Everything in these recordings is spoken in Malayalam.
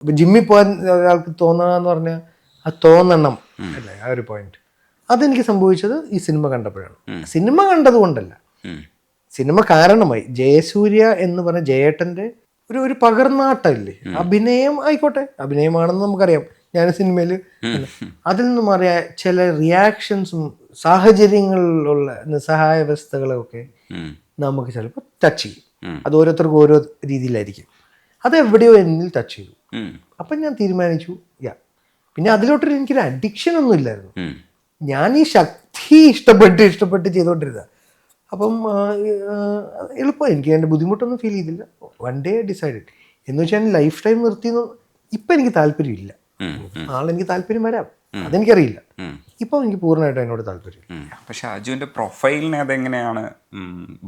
ഇപ്പം ജിമ്മിൽ പോകാൻ ഒരാൾക്ക് തോന്നുക എന്ന് പറഞ്ഞാൽ അത് തോന്നണം അല്ലേ, ആ ഒരു പോയിന്റ്. അതെനിക്ക് സംഭവിച്ചത് ഈ സിനിമ കണ്ടപ്പോഴാണ്. സിനിമ കണ്ടതുകൊണ്ടല്ല, സിനിമ കാരണമായി. ജയസൂര്യ എന്ന് പറഞ്ഞ ജയേട്ടൻ്റെ ഒരു പകർന്നാട്ടമില്ലേ, അഭിനയം ആയിക്കോട്ടെ, അഭിനയമാണെന്ന് നമുക്കറിയാം. ഞാൻ സിനിമയിൽ അതിൽ നിന്നും അറിയാ ചില റിയാക്ഷൻസും സാഹചര്യങ്ങളിലുള്ള നിസ്സഹായാവസ്ഥകളൊക്കെ നമുക്ക് ചിലപ്പോൾ ടച്ച് ചെയ്യും. അത് ഓരോരുത്തർക്കും ഓരോ രീതിയിലായിരിക്കും. അത് എവിടെയോ എന്നിൽ ടച്ച് ചെയ്തു. അപ്പം ഞാൻ തീരുമാനിച്ചു പിന്നെ അതിലോട്ടൊരു എനിക്കൊരു അഡിക്ഷൻ ഒന്നും ഇല്ലായിരുന്നു. ഞാൻ ഈ ശക്തി ഇഷ്ടപ്പെട്ട് ചെയ്തുകൊണ്ടിരുന്നത്. അപ്പം എളുപ്പം, എനിക്ക് എൻ്റെ ബുദ്ധിമുട്ടൊന്നും ഫീൽ ചെയ്തില്ല. വൺ ഡേ ഡിസൈഡഡ് എന്ന് വെച്ചാൽ ലൈഫ് ടൈം നിർത്തിയെന്ന് ഇപ്പം എനിക്ക് താല്പര്യമില്ല. നാളെനിക്ക് താല്പര്യം വരാം, അതെനിക്കറിയില്ല. ഇപ്പം എനിക്ക് പൂർണ്ണമായിട്ടും എന്നോട് താല്പര്യം. പക്ഷെ അജുവിൻ്റെ പ്രൊഫൈലിനെ അതെങ്ങനെയാണ്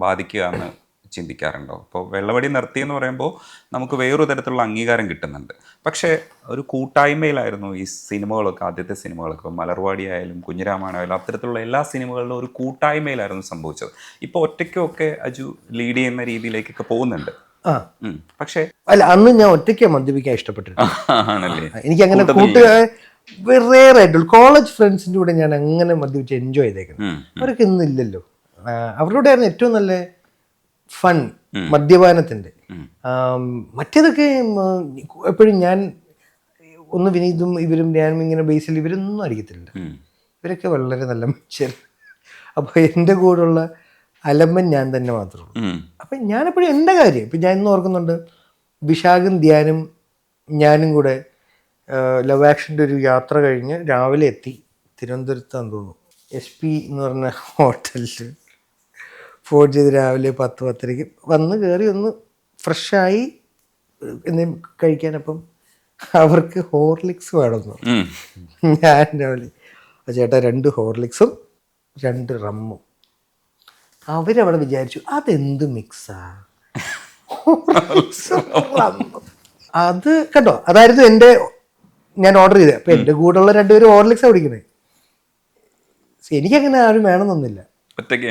ബാധിക്കുക എന്ന് ചിന്തിക്കാറുണ്ടോ? ഇപ്പോൾ വെള്ളവടി നിർത്തിയെന്ന് പറയുമ്പോൾ നമുക്ക് വേറൊരു തരത്തിലുള്ള അംഗീകാരം കിട്ടുന്നുണ്ട്. പക്ഷേ ഒരു കൂട്ടായ്മയിലായിരുന്നു ഈ സിനിമകളൊക്കെ, ആദ്യത്തെ സിനിമകളൊക്കെ. ഇപ്പോൾ മലർവാടി ആയാലും കുഞ്ഞിരാമായണമായാലും അത്തരത്തിലുള്ള എല്ലാ സിനിമകളിലും ഒരു കൂട്ടായ്മയിലായിരുന്നു സംഭവിച്ചത്. ഇപ്പോൾ ഒറ്റയ്ക്കൊക്കെ അജു ലീഡ് ചെയ്യുന്ന രീതിയിലേക്കൊക്കെ പോകുന്നുണ്ട്. പക്ഷേ അല്ല, അന്ന് ഞാൻ ഒറ്റയ്ക്ക് മദ്യപിക്കാൻ ഇഷ്ടപ്പെട്ടിട്ടുണ്ട്. ആണല്ലേ? എനിക്കങ്ങനെ റെയർ ആയിട്ടുള്ളൂ. കോളേജ് ഫ്രണ്ട്സിൻ്റെ കൂടെ ഞാൻ അങ്ങനെ മദ്യപിച്ച് എൻജോയ് ചെയ്തേക്കുന്നത്. അവരൊക്കെ ഇന്നില്ലല്ലോ. അവരോടായിരുന്നു ഏറ്റവും നല്ല ഫൺ മദ്യപാനത്തിൻ്റെ. മറ്റേതൊക്കെ എപ്പോഴും ഞാൻ ഒന്ന് വിനീതും ഇവരും ഞാനും ഇങ്ങനെ ബേസിൽ ഇവരൊന്നും അടിക്കത്തില്ല. ഇവരൊക്കെ വളരെ നല്ല മനുഷ്യർ. അപ്പോൾ എൻ്റെ കൂടെയുള്ള അലമ്പൻ ഞാൻ തന്നെ മാത്രമേ ഉള്ളൂ. അപ്പം ഞാനെപ്പോഴും എൻ്റെ കാര്യം ഇപ്പം ഞാൻ ഇന്ന് ഓർക്കുന്നുണ്ട്, വിശാഖും ധ്യാനും ഞാനും കൂടെ ലവ് ആക്ഷൻ്റെ ഒരു യാത്ര കഴിഞ്ഞ് രാവിലെ എത്തി. തിരുവനന്തപുരത്താന്ന് തോന്നുന്നു, SP എന്ന് പറഞ്ഞ ഹോട്ടലിൽ ഫോൺ ചെയ്ത് രാവിലെ 10-10:30 വന്ന് കയറി ഒന്ന് ഫ്രഷായി എന്തെങ്കിലും കഴിക്കാനപ്പം അവർക്ക് ഹോർലിക്സ് വേണമെന്നു. ഞാൻ രാവിലെ ചേട്ടാ 2 ഹോർലിക്സും 2 റമ്മും. അവരവിടെ വിചാരിച്ചു അതെന്ത് മിക്സാ, അത് കേട്ടോ. അതായിരുന്നു ഞാൻ ഓർഡർ ചെയ്തത്. അപ്പം എൻ്റെ കൂടെയുള്ള 2 പേരും ഹോർലിക്സാണ് കുടിക്കുന്നത്. എനിക്കങ്ങനെ ആരും വേണമെന്നൊന്നുമില്ല,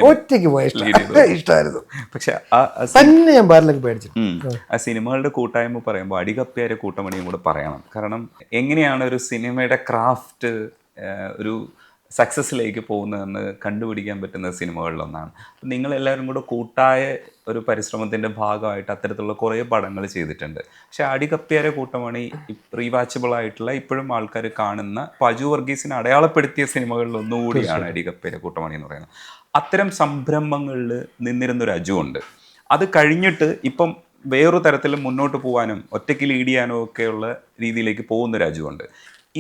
ഒറ്റയ്ക്ക് പോയ ഇഷ്ടമായിരുന്നു. പക്ഷെ തന്നെ ഞാൻ ബാറിലൊക്കെ പേടിച്ചു. ആ സിനിമകളുടെ കൂട്ടായ്മ പറയുമ്പോൾ അടികപ്പിയാരെ കൂട്ടമണിയും കൂടെ പറയണം. കാരണം എങ്ങനെയാണ് ഒരു സിനിമയുടെ ക്രാഫ്റ്റ് ഒരു സക്സസ്സിലേക്ക് പോകുന്നതെന്ന് കണ്ടുപിടിക്കാൻ പറ്റുന്ന സിനിമകളിലൊന്നാണ്. അപ്പം നിങ്ങളെല്ലാവരും കൂടെ കൂട്ടായ ഒരു പരിശ്രമത്തിൻ്റെ ഭാഗമായിട്ട് അത്തരത്തിലുള്ള കുറേ പടങ്ങൾ ചെയ്തിട്ടുണ്ട്. പക്ഷേ അടികപ്പിയാരെ കൂട്ടമണി റീവാച്ചബിൾ ആയിട്ടുള്ള, ഇപ്പോഴും ആൾക്കാർ കാണുന്ന, അജു വർഗീസിനെ അടയാളപ്പെടുത്തിയ സിനിമകളിൽ ഒന്നുകൂടിയാണ് അടികപ്പിയാരെ കൂട്ടമണി എന്ന് പറയുന്നത്. അത്തരം സംരംഭങ്ങളിൽ നിന്നിരുന്നൊരു അജു ഉണ്ട്. അത് കഴിഞ്ഞിട്ട് ഇപ്പം വേറൊരു തരത്തിൽ മുന്നോട്ട് പോകാനും ഒറ്റയ്ക്ക് ലീഡ് ചെയ്യാനും ഒക്കെയുള്ള രീതിയിലേക്ക് പോകുന്നൊരു അജു ഉണ്ട്.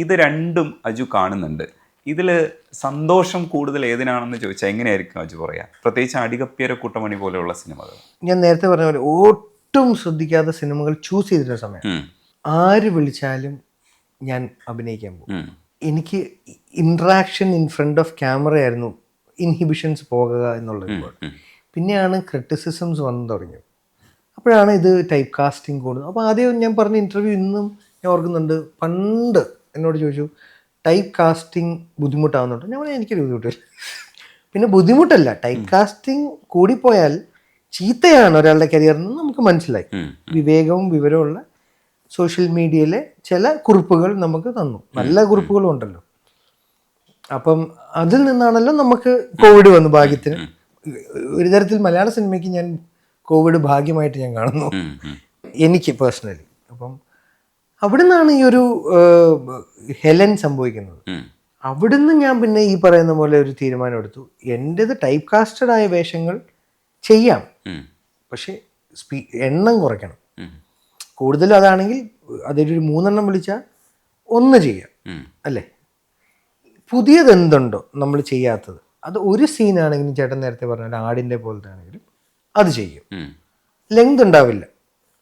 ഇത് രണ്ടും അജു കാണുന്നുണ്ട്. ഇതിൽ സന്തോഷം കൂടുതൽ ഏതിനാണെന്ന് ചോദിച്ചാൽ എങ്ങനെയായിരിക്കും അജു പറയാം? പ്രത്യേകിച്ച് അടികപ്പിയാരെ കൂട്ടമണി പോലെയുള്ള സിനിമകൾ. ഞാൻ നേരത്തെ പറഞ്ഞ പോലെ ഒട്ടും ശ്രദ്ധിക്കാത്ത സിനിമകൾ ചൂസ് ചെയ്തിരുന്ന സമയം ആര് വിളിച്ചാലും ഞാൻ അഭിനയിക്കാൻ പോകും. എനിക്ക് interaction in front of camera ആയിരുന്നു ഇൻഹിബിഷൻസ് പോകുക എന്നുള്ളത്. പിന്നെയാണ് ക്രിറ്റിസിസംസ് വന്നു തുടങ്ങിയത്. അപ്പോഴാണ് ഇത് ടൈപ്പ് കാസ്റ്റിംഗ് കൂടുന്നത്. അപ്പോൾ ആദ്യം ഞാൻ പറഞ്ഞ ഇൻ്റർവ്യൂ ഇന്നും ഞാൻ ഓർക്കുന്നുണ്ട്. പണ്ട് എന്നോട് ചോദിച്ചു ടൈപ്പ് കാസ്റ്റിംഗ് ബുദ്ധിമുട്ടാവുന്നുണ്ട്. ഞാൻ പറഞ്ഞാൽ എനിക്കൊരു ബുദ്ധിമുട്ടില്ല. പിന്നെ ബുദ്ധിമുട്ടല്ല, ടൈപ്പ് കാസ്റ്റിംഗ് കൂടിപ്പോയാൽ ചീത്തയാണ് ഒരാളുടെ കരിയറിന് നമുക്ക് മനസ്സിലായി. വിവേകവും വിവരമുള്ള സോഷ്യൽ മീഡിയയിലെ ചില കുറിപ്പുകൾ നമുക്ക് തന്നു, നല്ല കുറിപ്പുകളും ഉണ്ടല്ലോ. അപ്പം അതിൽ നിന്നാണല്ലോ നമുക്ക് കോവിഡ് വന്നു. ഭാഗ്യത്തിന് ഒരു തരത്തിൽ മലയാള സിനിമയ്ക്ക് ഞാൻ കോവിഡ് ഭാഗ്യമായിട്ട് ഞാൻ കാണുന്നു, എനിക്ക് പേഴ്സണലി. അപ്പം അവിടെ നിന്നാണ് ഈ ഒരു ഹെലൻ സംഭവിക്കുന്നത്. അവിടുന്ന് ഞാൻ പിന്നെ ഈ പറയുന്ന പോലെ ഒരു തീരുമാനം എടുത്തു. എൻ്റേത് ടൈപ്പ് കാസ്റ്റഡ് ആയ വേഷങ്ങൾ ചെയ്യാം, പക്ഷെ എണ്ണം കുറയ്ക്കണം. കൂടുതലും അതാണെങ്കിൽ അതൊരു 3 എണ്ണം വിളിച്ചാൽ 1 ചെയ്യാം, അല്ലേ? പുതിയതെന്തുണ്ടോ നമ്മൾ ചെയ്യാത്തത്, അത് ഒരു സീനാണെങ്കിലും ചേട്ടൻ നേരത്തെ പറഞ്ഞ ആടിൻ്റെ പോലത്തെ ആണെങ്കിലും അത് ചെയ്യും. ലെങ്ത് ഉണ്ടാവില്ല,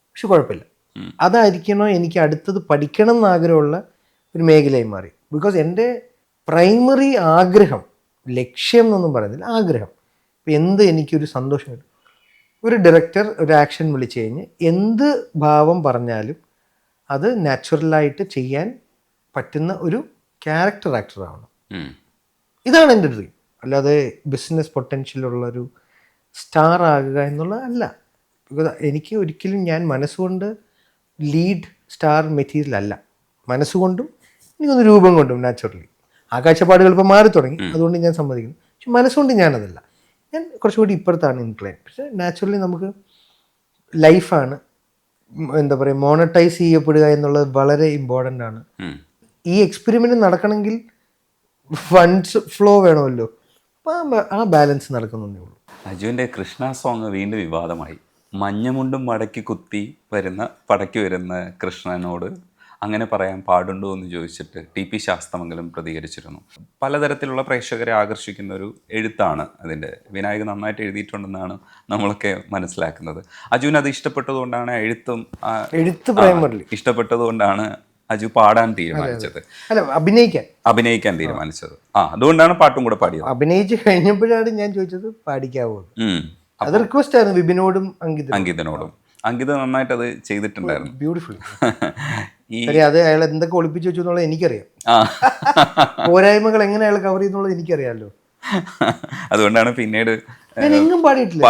പക്ഷെ കുഴപ്പമില്ല. അതായിരിക്കണോ എനിക്ക് അടുത്തത് പഠിക്കണം എന്നാഗ്രഹമുള്ള ഒരു മേഖലയായി മാറി. ബിക്കോസ് എൻ്റെ പ്രൈമറി ആഗ്രഹം, ലക്ഷ്യം എന്നൊന്നും പറയുന്നില്ല, ആഗ്രഹം. ഇപ്പം എന്ത് എനിക്കൊരു സന്തോഷം കിട്ടും, ഒരു ഡയറക്ടർ ഒരു ആക്ഷൻ വിളിച്ചു കഴിഞ്ഞ് എന്ത് ഭാവം പറഞ്ഞാലും അത് നാച്ചുറലായിട്ട് ചെയ്യാൻ പറ്റുന്ന ഒരു ക്യാരക്ടർ ആക്ടറാവണം. ഇതാണ് എൻ്റെ ഡ്രീം. അല്ലാതെ ബിസിനസ് പൊട്ടൻഷ്യലുള്ളൊരു സ്റ്റാർ ആകുക എന്നുള്ളതല്ല. ബിക്കോസ് എനിക്ക് ഒരിക്കലും ഞാൻ മനസ്സുകൊണ്ട് ലീഡ് സ്റ്റാർ മെറ്റീരിയൽ അല്ല, മനസ്സുകൊണ്ടും എനിക്കൊന്ന് രൂപം കൊണ്ടും നാച്ചുറലി. ആ കാഴ്ചപ്പാടുകൾ ഇപ്പോൾ മാറി തുടങ്ങി, അതുകൊണ്ട് ഞാൻ സമ്മതിക്കുന്നു. പക്ഷെ മനസ്സുകൊണ്ട് ഞാനതല്ല, ഞാൻ കുറച്ചുകൂടി ഇപ്പുറത്താണ് ഇൻക്ലൈൻ. പക്ഷെ നാച്ചുറലി നമുക്ക് ലൈഫാണ്, എന്താ പറയുക, മോണറ്റൈസ് ചെയ്യപ്പെടുക എന്നുള്ളത് വളരെ ഇമ്പോർട്ടൻ്റ് ആണ്. ഈ എക്സ്പെരിമെൻ്റ് നടക്കണമെങ്കിൽ ഫണ്ട്സ് ഫ്ലോ വേണമല്ലോ. അപ്പോൾ ആ ബാലൻസ് നടക്കുന്നതേ ഉള്ളൂ. അജുവിൻ്റെ കൃഷ്ണ സോങ് വീണ്ടും വിവാദമായി. മഞ്ഞമുണ്ടും മടക്കി കുത്തി പടക്കി വരുന്ന കൃഷ്ണനോട് അങ്ങനെ പറയാൻ പാടുണ്ടോ എന്ന് ചോദിച്ചിട്ട് ടി.പി. ശാസ്തമംഗലം പ്രതികരിച്ചിരുന്നു. പലതരത്തിലുള്ള പ്രേക്ഷകരെ ആകർഷിക്കുന്ന ഒരു എഴുത്താണ് അതിൻ്റെ. വിനായക് നന്നായിട്ട് എഴുതിയിട്ടുണ്ടെന്നാണ് നമ്മളൊക്കെ മനസ്സിലാക്കുന്നത്. അജുവിന് അത് ഇഷ്ടപ്പെട്ടതുകൊണ്ടാണ് ഇഷ്ടപ്പെട്ടതുകൊണ്ടാണ് അജു പാടാൻ തീരുമാനിച്ചത്, അല്ല അഭിനയിക്കാൻ തീരുമാനിച്ചത്. അതുകൊണ്ടാണ് പാട്ടും കൂടെ പാടിയത്. അഭിനയിച്ച് കഴിഞ്ഞപ്പോഴാണ് ഞാൻ ചോദിച്ചത് പാടിക്കാവോ. അത് റിക്വസ്റ്റ് ആയിരുന്നു വിപിനോടും അങ്കിതനോടും. അങ്കിത നന്നായിട്ട് അത് ചെയ്തിട്ടുണ്ടായിരുന്നു, ബ്യൂട്ടിഫുൾ. അത് അയാൾ എന്തൊക്കെ ഒളിപ്പിച്ചു വെച്ചു എന്നുള്ളത് എനിക്കറിയാം. പോരായ്മകൾ എങ്ങനെ അയാൾ കവർ ചെയ്യുന്നുള്ളത് എനിക്കറിയാമല്ലോ. അതുകൊണ്ടാണ് പിന്നീട് ഞാൻ എങ്ങും പാടിയിട്ടില്ല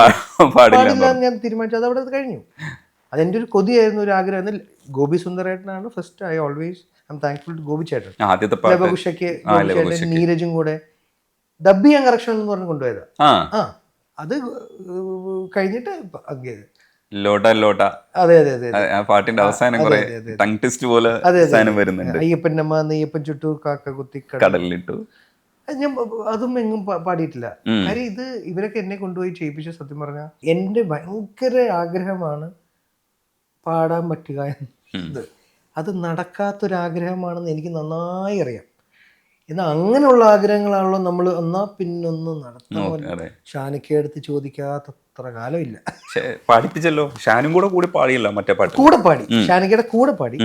ഞാൻ തീരുമാനിച്ചു. അത് അവിടെ കഴിഞ്ഞു. അതെൻ്റെ ഒരു കൊതിയായിരുന്നു, ഒരു ആഗ്രഹമായിരുന്നു. ഗോപി സുന്ദരേട്ടനാണ് first. I always I am thankful to Gopi ചേട്ടൻ. ലവകുശയ്ക്ക് നീരജും കൂടെ ഡബ് ചെയ്യാൻ കറക്ഷൻ എന്ന് പറഞ്ഞ് കൊണ്ടുപോയത്. അത് കഴിഞ്ഞിട്ട് അതെ പാട്ടിന്റെ അവസാനം ടങ് ട്വിസ്റ്റ് പോലെ വരുന്നുണ്ട്. അയ്യപ്പനമ്മ നെയ്യപ്പൻ ചുട്ടു കാക്ക കുത്തി കടലിലിട്ടു. ഞാൻ അതും എങ്ങും പാടിയിട്ടില്ല. കാര്യം ഇത് ഇവരൊക്കെ എന്നെ കൊണ്ടുപോയി ചെയ്യിപ്പിച്ച, സത്യം പറഞ്ഞാൽ എൻ്റെ ഭയങ്കര ആഗ്രഹമാണ് പാടാൻ പറ്റുക എന്നത്. അത് നടക്കാത്തൊരാഗ്രഹമാണെന്ന് എനിക്ക് നന്നായി അറിയാം. എന്നാൽ അങ്ങനെയുള്ള ആഗ്രഹങ്ങളാണല്ലോ നമ്മൾ എന്നാ പിന്നൊന്ന് നടത്തണം. ഷാനിക്ക എടുത്ത് ചോദിക്കാത്തത്ര കാലമില്ല. പാടിപ്പിച്ചല്ലോ, ഷാനും കൂടെ പാടിയല്ലോ, മറ്റേ പാട്ട് കൂടെ പാടി, ഷാനിക്കയുടെ കൂടെ പാടി,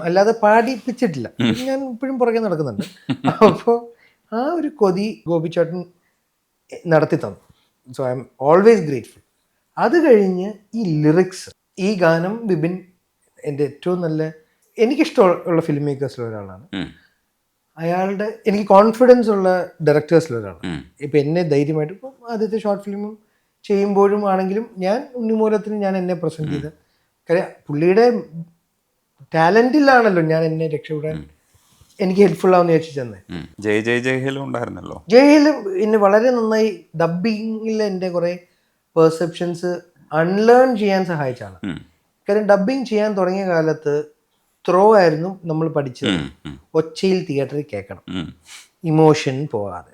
അല്ലാതെ പാടിപ്പിച്ചിട്ടില്ല. ഞാൻ ഇപ്പോഴും പുറകെ നടക്കുന്നുണ്ട്. അപ്പോൾ ആ ഒരു കൊതി ഗോപിച്ചേട്ടൻ നടത്തി തന്നു. So I M always grateful. അത് കഴിഞ്ഞ് ഈ ലിറിക്സ്, ഈ ഗാനം വിപിൻ എൻ്റെ ഏറ്റവും നല്ല, എനിക്കിഷ്ടമുള്ള ഫിലിം മേക്കേഴ്സിൽ ഒരാളാണ്. അയാളുടെ എനിക്ക് കോൺഫിഡൻസ് ഉള്ള ഡയറക്ടേഴ്സിലൊരാളാണ്. ഇപ്പം എന്നെ ധൈര്യമായിട്ട്, ഇപ്പം ആദ്യത്തെ ഷോർട്ട് ഫിലിമും ചെയ്യുമ്പോഴും ആണെങ്കിലും ഞാൻ ഉണ്ണിമൂലത്തിന് ഞാൻ എന്നെ പ്രസൻറ്റ് ചെയ്ത്, കാര്യം പുള്ളിയുടെ ടാലൻറ്റിലാണല്ലോ ഞാൻ എന്നെ രക്ഷപ്പെടാൻ എനിക്ക് ഹെൽപ്ഫുൾ ആവുന്ന വിചാരിച്ചു തന്നെ. ജയഹേലും എന്നെ വളരെ നന്നായി ഡബ്ബിങ്ങിൽ എൻ്റെ കുറേ പെർസെപ്ഷൻസ് അൺലേൺ ചെയ്യാൻ സഹായിച്ചാണ്. കാര്യം ഡബ്ബിങ് ചെയ്യാൻ തുടങ്ങിയ കാലത്ത് ത്രോ ആയിരുന്നു നമ്മൾ പഠിച്ചത്. ഒച്ചയിൽ തിയേറ്ററിൽ കേൾക്കണം, ഇമോഷൻ പോകാതെ.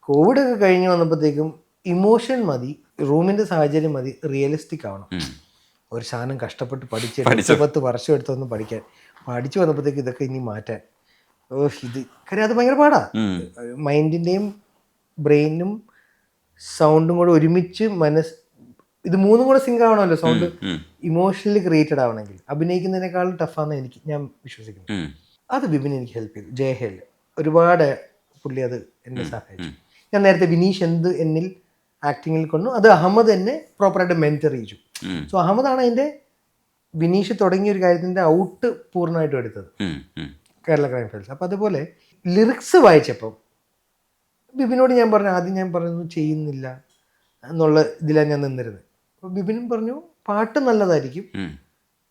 കോവിഡൊക്കെ കഴിഞ്ഞ് വന്നപ്പോഴത്തേക്കും ഇമോഷൻ മതി, റൂമിൻ്റെ സാഹചര്യം മതി, റിയലിസ്റ്റിക് ആവണം. ഒരു സാധനം കഷ്ടപ്പെട്ട് പഠിച്ച് 10 വർഷം എടുത്തൊന്ന് പഠിച്ചു വന്നപ്പോഴത്തേക്ക് ഇതൊക്കെ ഇനി മാറ്റാൻ ഇത് കാര്യം അത് ഭയങ്കര പാടാ. മൈൻഡിൻ്റെയും ബ്രെയിനും സൗണ്ടും കൂടെ ഒരുമിച്ച് ഇത് മൂന്നും കൂടെ സിങ്ക് ആവണമല്ലോ. സൗണ്ട് ഇമോഷണലി ക്രിയേറ്റഡ് ആവണമെങ്കിൽ അഭിനയിക്കുന്നതിനേക്കാളും ടഫാന്ന് ഞാൻ വിശ്വസിക്കുന്നു. അത് വിപിൻ എനിക്ക് ഹെൽപ്പ് ചെയ്തു. ജയഹേൽ ഒരുപാട് പുള്ളി അത് എന്നെ സഹായിച്ചു. ഞാൻ നേരത്തെ വിനീഷ് എന്ത് എന്നിൽ ആക്ടിങ്ങിൽ കൊണ്ടു, അത് അഹമ്മദ് എന്നെ പ്രോപ്പറായിട്ട് മെൻറ്റർ ചെയ്യിച്ചു. സോ അഹമ്മദാണ് അതിൻ്റെ വിനീഷ് തുടങ്ങിയ ഒരു കാര്യത്തിൻ്റെ ഔട്ട് പൂർണ്ണമായിട്ടും എടുത്തത്, കേരള ക്രൈം ഫയൽസ്. അപ്പം അതുപോലെ ലിറിക്സ് വായിച്ചപ്പം ബിബിനോട് ആദ്യം ഞാൻ പറഞ്ഞു ചെയ്യുന്നില്ല എന്നുള്ള ഇതിലാണ് ഞാൻ നിന്നിരുന്നത്. അപ്പോൾ ബിബിനും പറഞ്ഞു പാട്ട് നല്ലതായിരിക്കും,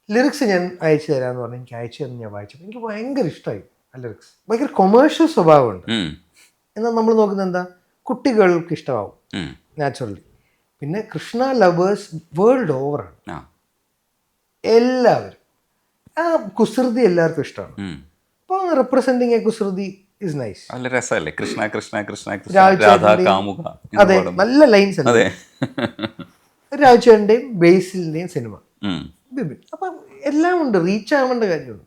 ലിറിക്സ് ഞാൻ അയച്ചു തരാമെന്ന് പറഞ്ഞു. എനിക്ക് അയച്ചു തന്നു. ഞാൻ വായിച്ചപ്പോൾ എനിക്ക് ഭയങ്കര ഇഷ്ടമായി. ആ ലിറിക്സ് ഭയങ്കര കൊമേഴ്ഷ്യൽ സ്വഭാവമുണ്ട്. എന്നാൽ നമ്മൾ നോക്കുന്നത് എന്താ, കുട്ടികൾക്ക് ഇഷ്ടമാവും നാച്ചുറലി. പിന്നെ കൃഷ്ണ ലവേഴ്സ് വേൾഡ് ഓവറാണ്, എല്ലാവരും. ആ കുസൃതി എല്ലാവർക്കും ഇഷ്ടമാണ്. അപ്പോൾ റെപ്രസെന്റിങ് എ കുസൃതി ഇസ് നൈസ്. അതെ, നല്ല ലൈൻസ് അല്ലേ. രാജുചേട്ടൻ്റെയും ബേസിലിൻ്റെയും സിനിമ, ബിബിൻ. അപ്പം എല്ലാം ഉണ്ട്, റീച്ച് ആവേണ്ട കാര്യമുണ്ട്.